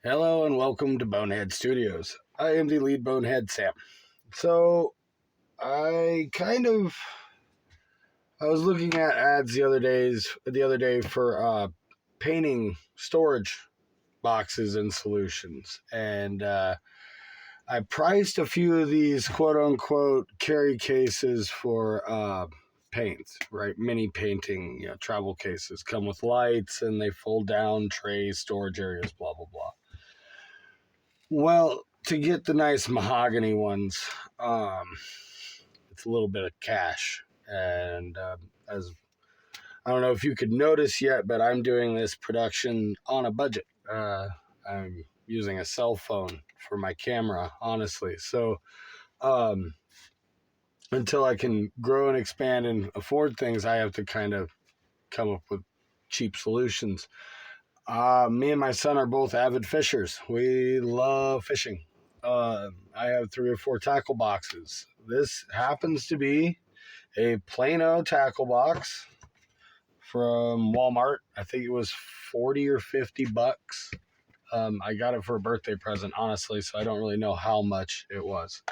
Hello and welcome to Bonehead Studios. I am the lead Bonehead Sam. So I was looking at ads the other day for painting storage boxes and solutions, and I priced a few of these quote unquote carry cases for paints, right? Mini painting, travel cases come with lights and they fold down, trays, storage areas, blah blah blah. Well, to get the nice mahogany ones, it's a little bit of cash. And as I don't know if you could notice yet, but I'm doing this production on a budget. I'm using a cell phone for my camera, honestly. So um, until I can grow and expand and afford things, I have to kind of come up with cheap solutions. Me and my son are both avid fishers. We love fishing. I have 3 or 4 tackle boxes. This happens to be a Plano tackle box from Walmart. I think it was 40 or 50 bucks. I got it for a birthday present, honestly, so I don't really know how much it was.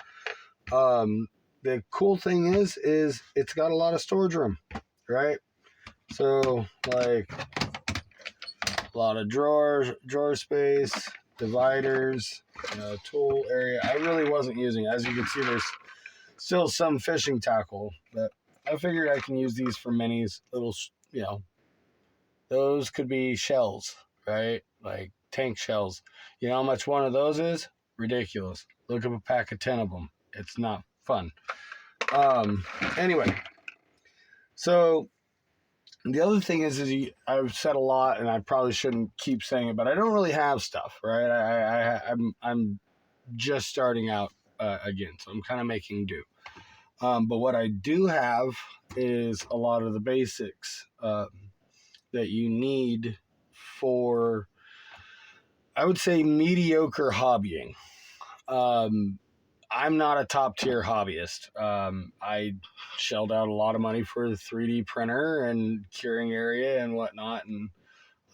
The cool thing is it's got a lot of storage room, right? So like a lot of drawer space, dividers, tool area. I really wasn't using it. As you can see, there's still some fishing tackle, but I figured I can use these for minis, little, those could be shells, right? Like tank shells. You know how much one of those is? Ridiculous. Look up a pack of 10 of them. It's not fun. Anyway, so the other thing is I've said a lot, and I probably shouldn't keep saying it, but I don't really have stuff, right? I'm just starting out again, so I'm kind of making do. But what I do have is a lot of the basics that you need for, I would say, mediocre hobbying. I'm not a top tier hobbyist. I shelled out a lot of money for the 3D printer and curing area and whatnot. And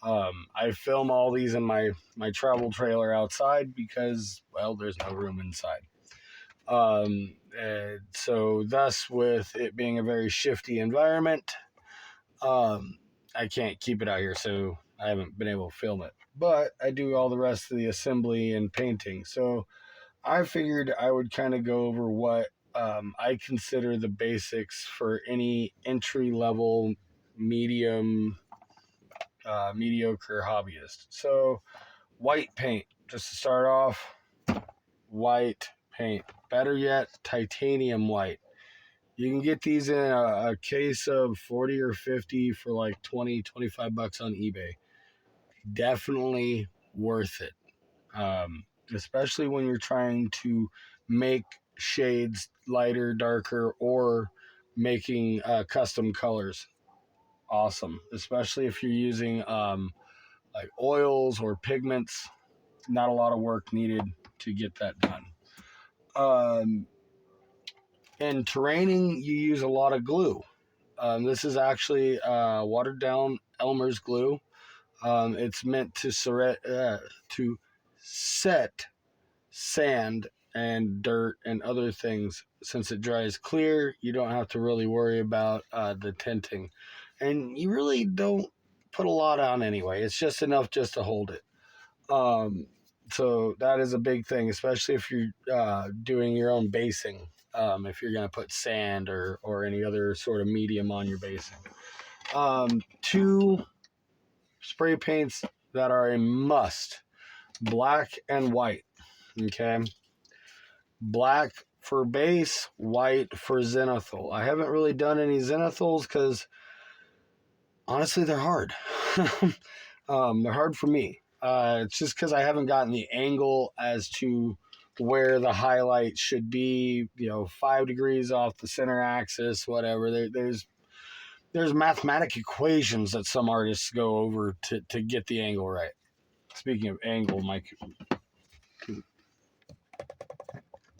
I film all these in my travel trailer outside because, well, there's no room inside. So thus, with it being a very shifty environment, I can't keep it out here. So I haven't been able to film it, but I do all the rest of the assembly and painting. So I figured I would kind of go over what I consider the basics for any entry level, mediocre hobbyist. So, white paint, just to start off, white paint. Better yet, titanium white. You can get these in a case of 40 or 50 for like 20, 25 bucks on eBay. Definitely worth it. Especially when you're trying to make shades lighter, darker, or making custom colors. Awesome. Especially if you're using like oils or pigments. Not a lot of work needed to get that done. In terraining, you use a lot of glue. This is actually watered down Elmer's glue. It's meant to set sand and dirt and other things. Since it dries clear, you don't have to really worry about the tinting, and you really don't put a lot on anyway. It's just enough just to hold it. So that is a big thing, especially if you're doing your own basing. If you're going to put sand or any other sort of medium on your basing. 2 spray paints that are a must: black and white. Okay, black for base, white for zenithal. I haven't really done any zenithals because honestly they're hard. They're hard for me. It's just because I haven't gotten the angle as to where the highlight should be. 5 degrees off the center axis, whatever. There's mathematic equations that some artists go over to get the angle right. Speaking of angle, Mike.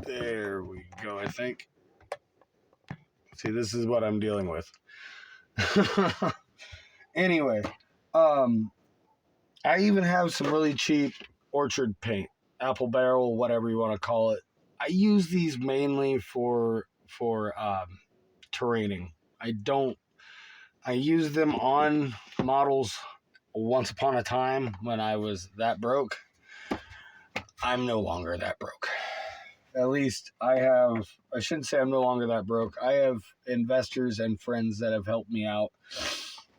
There we go, I think. See, this is what I'm dealing with. Anyway, I even have some really cheap orchard paint, apple barrel, whatever you want to call it. I use these mainly for terraining. I don't. I use them on models once upon a time when I was that broke. I'm no longer that broke. At least I shouldn't say I'm no longer that broke. I have investors and friends that have helped me out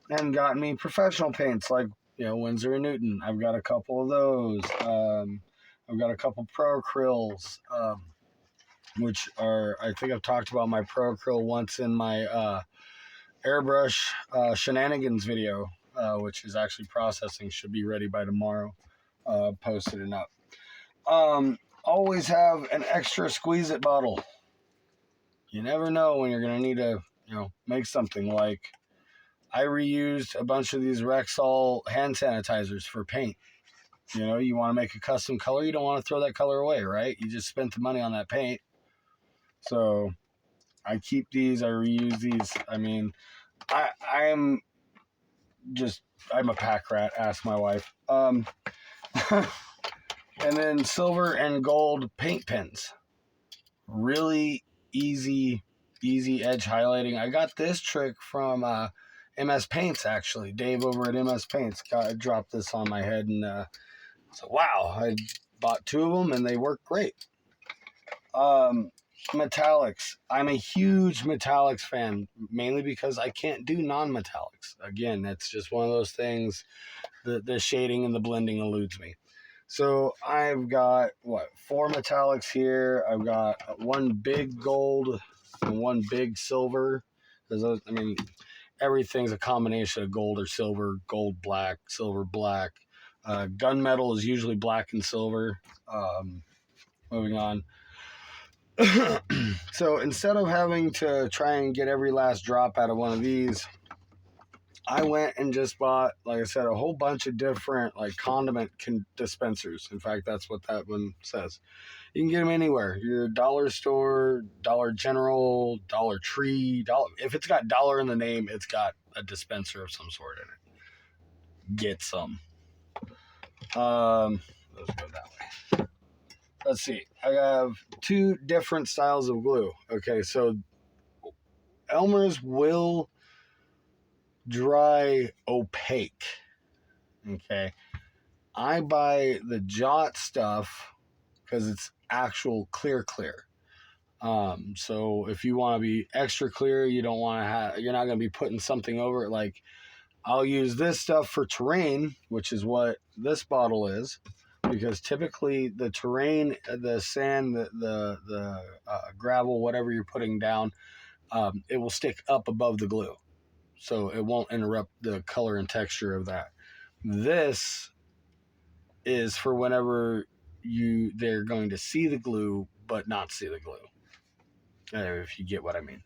and gotten me professional paints like, Winsor and Newton. I've got a couple of those. I've got a couple pro acryls, which are, I think I've talked about my pro acryl once in my airbrush shenanigans video, which is actually processing, should be ready by tomorrow. Posted and up. Always have an extra squeeze it bottle. You never know when you're gonna need to, make something. Like, I reused a bunch of these Rexall hand sanitizers for paint. You want to make a custom color, you don't want to throw that color away, right? You just spent the money on that paint. So I keep these, I reuse these. I mean, I'm a pack rat, ask my wife. And then silver and gold paint pens. Really easy edge highlighting. I got this trick from MS Paints, actually. Dave over at MS Paints dropped this on my head, and so wow, I bought 2 of them and they work great. Metallics. I'm a huge metallics fan, mainly because I can't do non-metallics. Again, it's just one of those things. The shading and the blending eludes me. So I've got 4 metallics here. I've got 1 big gold and 1 big silver. Everything's a combination of gold or silver, gold black, silver black. Gunmetal is usually black and silver. Moving on. So instead of having to try and get every last drop out of one of these, I went and just bought, like I said, a whole bunch of different condiment dispensers. In fact, that's what that one says. You can get them anywhere. Your dollar store, Dollar General, Dollar Tree. If it's got dollar in the name, it's got a dispenser of some sort in it. Get some. Let's go that way. Let's see. I have 2 different styles of glue. Okay, so Elmer's will dry opaque. Okay, I buy the Jot stuff because it's actual clear. So if you want to be extra clear, you're not going to be putting something over it. Like, I'll use this stuff for terrain, which is what this bottle is, because typically the terrain, the sand, the gravel, whatever you're putting down, it will stick up above the glue, so it won't interrupt the color and texture of that. This is for whenever they're going to see the glue but not see the glue, if you get what I mean.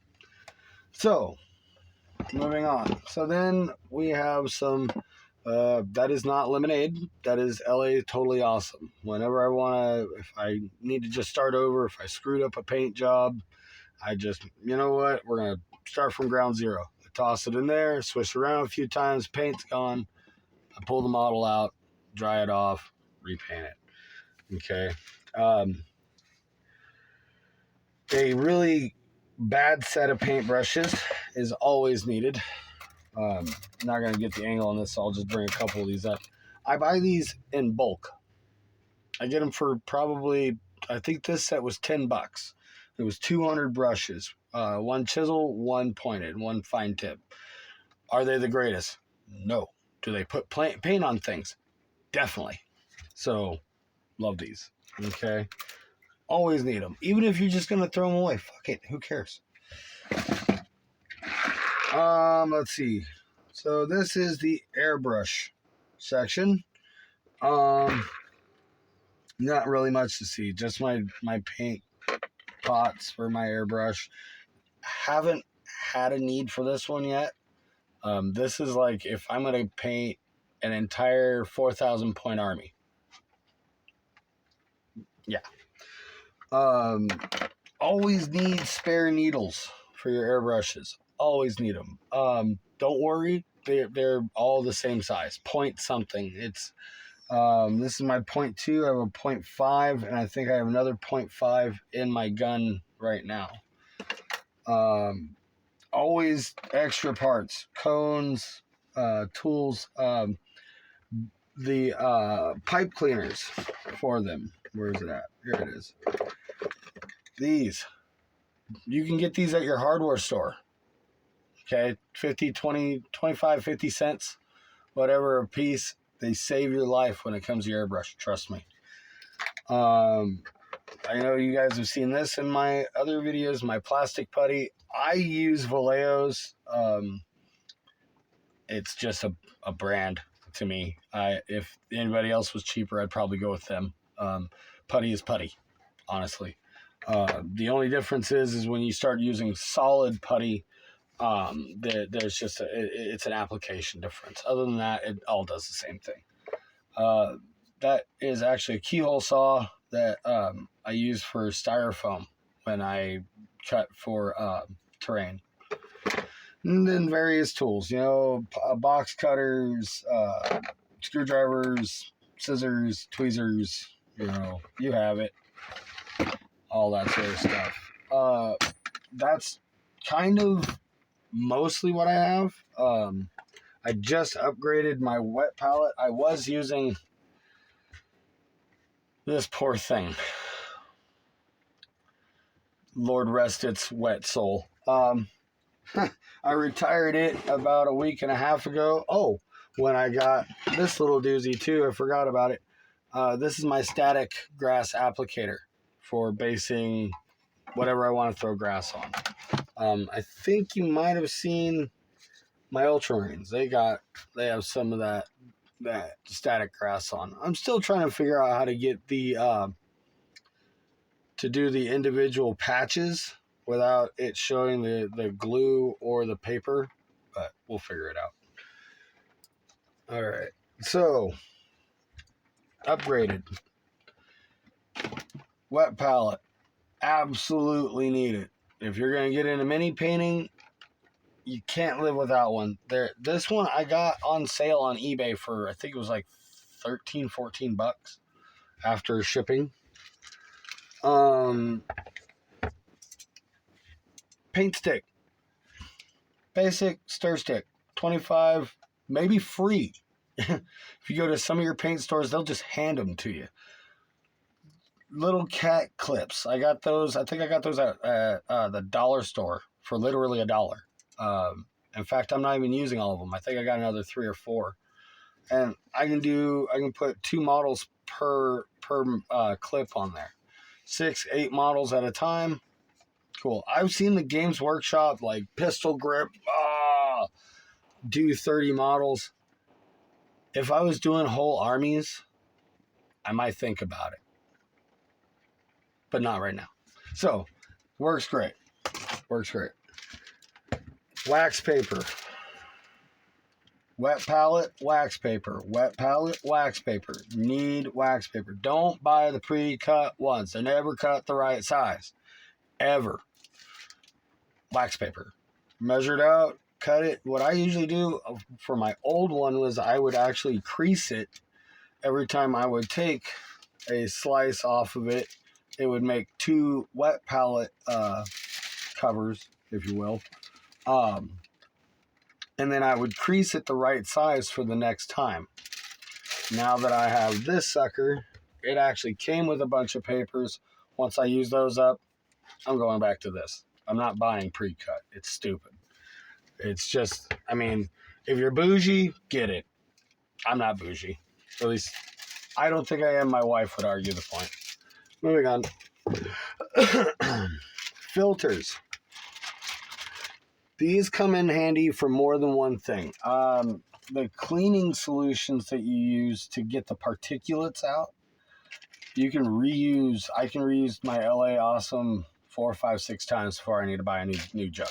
So moving on. So then we have some that is not lemonade, that is LA Totally Awesome. Whenever I want to, if I need to just start over, if I screwed up a paint job, I just, you know what, we're going to start from ground zero. I toss it in there, swish around a few times, paint's gone. I pull the model out, dry it off, repaint it. Okay. A really bad set of paintbrushes is always needed. I'm not going to get the angle on this, so I'll just bring a couple of these up. I buy these in bulk. I get them for probably, I think this set was $10. It was 200 brushes, 1 chisel, 1 pointed, 1 fine tip. Are they the greatest? No. Do they put paint on things? Definitely. So, love these. Okay. Always need them. Even if you're just going to throw them away. Fuck it. Who cares? Let's see. So this is the airbrush section. Not really much to see. Just my paint pots for my airbrush. Haven't had a need for this one yet. This is like if I'm going to paint an entire 4,000 point army. Yeah. Always need spare needles for your airbrushes. Always need them. Don't worry, they're all the same size. Point something. This is my 0.2. I have a 0.5, and I think I have another 0.5 in my gun right now. Always extra parts, cones, tools, the pipe cleaners for them. Where is it at? Here it is. These. You can get these at your hardware store. Okay, 50, 20, 25, 50 cents, whatever a piece. They save your life when it comes to airbrush, trust me. I know you guys have seen this in my other videos, my plastic putty. I use Vallejo's. It's just a brand to me. If anybody else was cheaper, I'd probably go with them. Putty is putty, honestly. The only difference is when you start using solid putty, there's just it's an application difference. Other than that, it all does the same thing. That is actually a keyhole saw that I use for styrofoam when I cut for terrain. And then various tools, box cutters, screwdrivers, scissors, tweezers, you have it. All that sort of stuff. That's kind of mostly what I have. I just upgraded my wet palette. I was using this poor thing. Lord rest its wet soul. I retired it about a week and a half ago. Oh, when I got this little doozy too, I forgot about it. This is my static grass applicator for basing whatever I want to throw grass on. I think you might have seen my ultramarines. They have some of that static grass on. I'm still trying to figure out how to get the to do the individual patches without it showing the glue or the paper, but we'll figure it out. All right, so upgraded wet palette, absolutely need it. If you're gonna get into mini painting, you can't live without one. This one I got on sale on eBay for, I think it was like 13, 14 bucks after shipping. Paint stick, basic stir stick, 25, maybe free. If you go to some of your paint stores, they'll just hand them to you. Little cat clips, I got those. I think I got those at the dollar store for literally $1. In fact, I'm not even using all of them. I think I got another 3 or 4, and I can put 2 models per clip on there, 6, 8 models at a time. Cool. I've seen the Games Workshop, like pistol grip, do 30 models. If I was doing whole armies, I might think about it, but not right now. So, works great. Works great. Wax paper. Wet palette, wax paper. Wet palette, wax paper. Need wax paper. Don't buy the pre-cut ones. They're never cut the right size. Ever. Wax paper. Measured out, cut it. What I usually do for my old one was I would actually crease it every time I would take a slice off of it. It would make 2 wet palette covers, if you will. And then I would crease it the right size for the next time. Now that I have this sucker, it actually came with a bunch of papers. Once I use those up, I'm going back to this. I'm not buying pre-cut. It's stupid. It's just, if you're bougie, get it. I'm not bougie. At least, I don't think I am. My wife would argue the point. Moving on. Filters. These come in handy for more than one thing. The cleaning solutions that you use to get the particulates out, you can reuse. I can reuse my LA Awesome 4, 5, 6 times before I need to buy a new jug.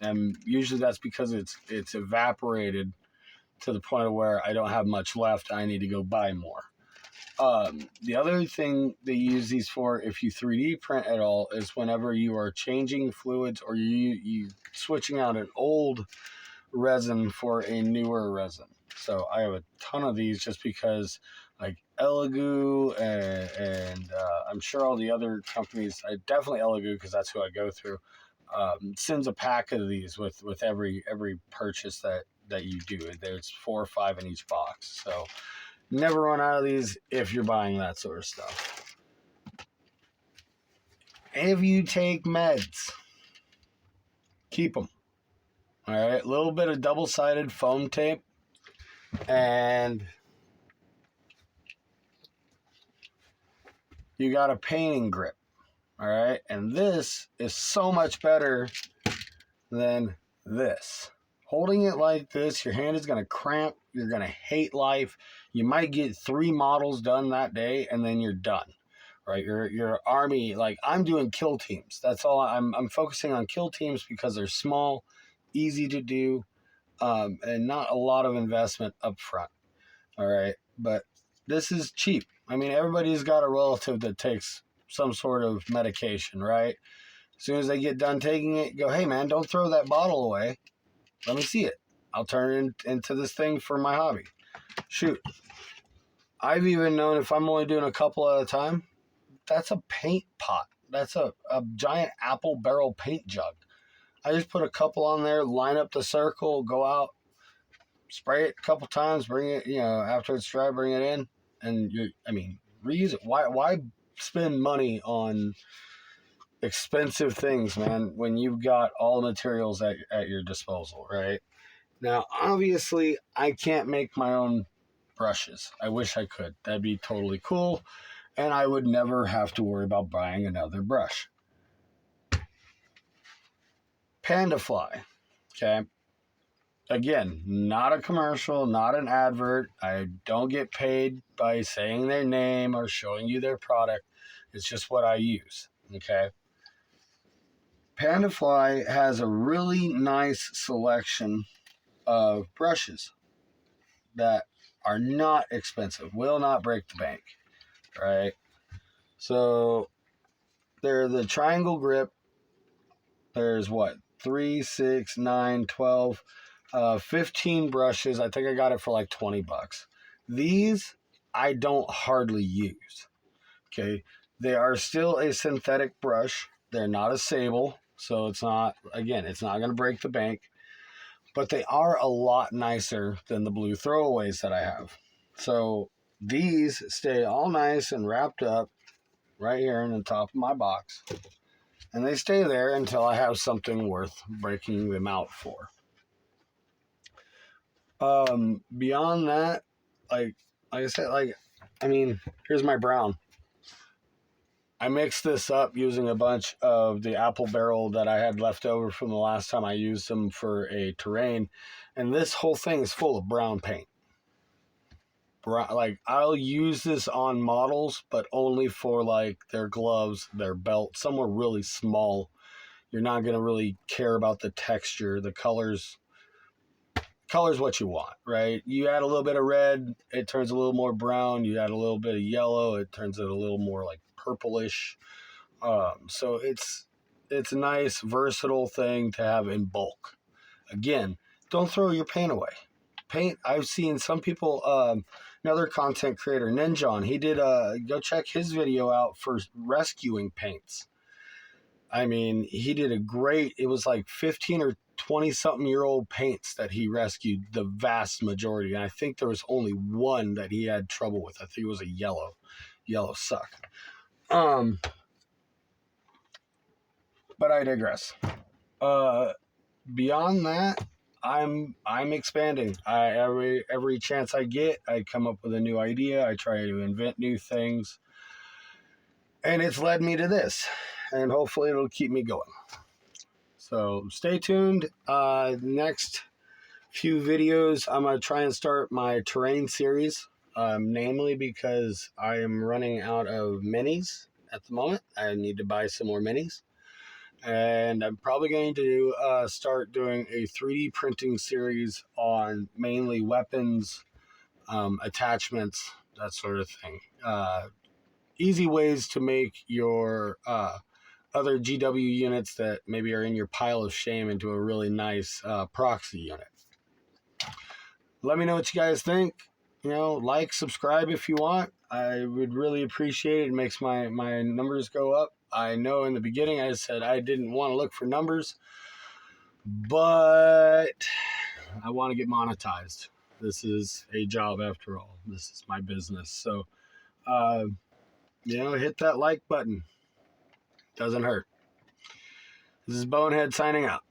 And usually that's because it's evaporated to the point of where I don't have much left. I need to go buy more. The other thing they use these for, if you 3D print at all, is whenever you are changing fluids or you switching out an old resin for a newer resin. So I have a ton of these just because, like Elegoo and I'm sure all the other companies, definitely Elegoo because that's who I go through, sends a pack of these with every purchase that you do. There's 4 or 5 in each box, so never run out of these if you're buying that sort of stuff. If you take meds, keep them. All right, a little bit of double-sided foam tape, and you got a painting grip. All right, and this is so much better than this. Holding it like this, your hand is going to cramp. You're going to hate life. You might get 3 models done that day, and then you're done. Right, your army, like I'm doing kill teams. That's all. I'm focusing on kill teams because they're small, easy to do, and not a lot of investment up front. All right, but this is cheap. I mean, everybody's got a relative that takes some sort of medication, right? As soon as they get done taking it, go, hey man, don't throw that bottle away. Let me see it. I'll turn it into this thing for my hobby. Shoot. I've even known if I'm only doing a couple at a time, that's a paint pot. That's a giant apple barrel paint jug. I just put a couple on there, line up the circle, go out, spray it a couple times, bring it, after it's dry, bring it in, and reuse it. Why spend money on expensive things, man, when you've got all the materials at your disposal, right? Now, obviously, I can't make my own brushes. I wish I could. That'd be totally cool. And I would never have to worry about buying another brush. Panda Fly, okay? Again, not a commercial, not an advert. I don't get paid by saying their name or showing you their product. It's just what I use, okay? Panda Fly has a really nice selection of brushes that are not expensive, will not break the bank, right? So they're the triangle grip. There's 3, 6, 9, 12, 15 brushes. I think I got it for like $20. These I don't hardly use. Okay. They are still a synthetic brush. They're not a sable. So it's not going to break the bank. But they are a lot nicer than the blue throwaways that I have. So these stay all nice and wrapped up right here in the top of my box. And they stay there until I have something worth breaking them out for. Beyond that, like I said, here's my brown. I mixed this up using a bunch of the apple barrel that I had left over from the last time I used them for a terrain. And this whole thing is full of brown paint. Like, I'll use this on models, but only for like their gloves, their belt, somewhere really small. You're not going to really care about the texture, the colors. Color's what you want, right? You add a little bit of red, it turns a little more brown. You add a little bit of yellow, it turns it a little more like purplish. So it's a nice, versatile thing to have in bulk. Again, don't throw your paint away. Paint, I've seen some people, another content creator, Ninjon, he did go check his video out for rescuing paints. I mean, he did it was like 15 or 20 something year old paints that he rescued, the vast majority. And I think there was only one that he had trouble with. I think it was a yellow suck. But I digress. Beyond that, I'm expanding. Every chance I get, I come up with a new idea. I try to invent new things. And it's led me to this. And hopefully it'll keep me going. So stay tuned. Next few videos, I'm going to try and start my terrain series. Namely because I am running out of minis at the moment. I need to buy some more minis. And I'm probably going to start doing a 3D printing series on mainly weapons, attachments, that sort of thing. Easy ways to make your other GW units that maybe are in your pile of shame into a really nice proxy unit. Let me know what you guys think. You know, like, subscribe if you want. I would really appreciate it. It makes my numbers go up. I know in the beginning I said I didn't want to look for numbers, but I want to get monetized. This is a job after all. This is my business. So, hit that like button. Doesn't hurt. This is Bonehead signing out.